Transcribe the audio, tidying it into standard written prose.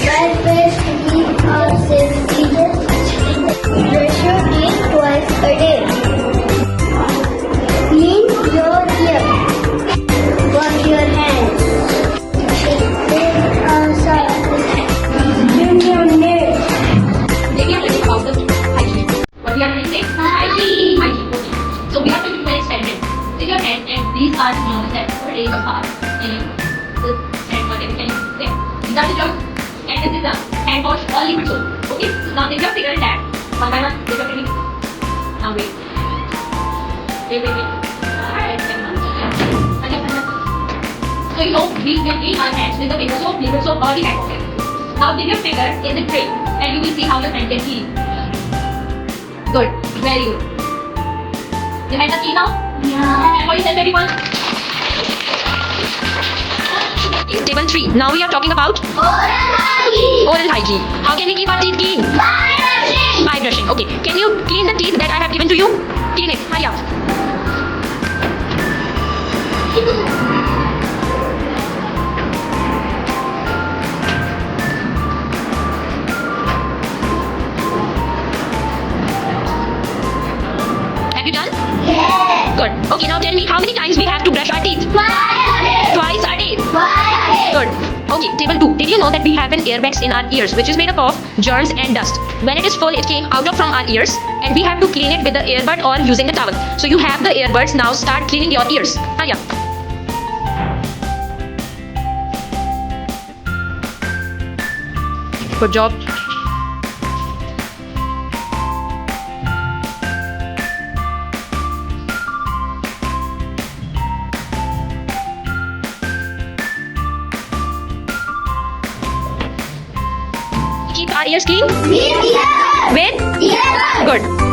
Wipe waste teeth are safety. Brush your teeth twice a day. Clean your ear. Wash your hands. Trim your nails. They are learning about the hygiene. What we are going to say? Hygiene. Hygiene. So we have to do very standard. Take your hand and these are known that for days apart. And the hand whatever can you say. These are the germs. And this is the hand wash or liquid soap. Okay? Now take your finger and tap. One by one. Take your finger. Now wait. Wait. Alright. So you know, we will clean our hands with the finger soap, liquid soap or the hand wash. Now dip your finger in the tray and you will see how your hand can clean. Good. Very good. Your hands are clean now? Yeah. And what is that everyone? Table 3. Now we are talking about oral hygiene. How can we keep our teeth clean? By brushing. Okay. Can you clean the teeth that I have given to you? Clean it. Hurry up. Have you done? Yes. Good. Okay, now tell me how many times we have to brush our teeth? Twice a day. Good. Okay, table 2. Did you know that we have an airbags in our ears which is made up of germs and dust? When it is full, it came out of from our ears and we have to clean it with the earbud or using the towel. So you have the earbuds, now start cleaning your ears. Hurry up. Good job. Keep our ears clean? With? Good.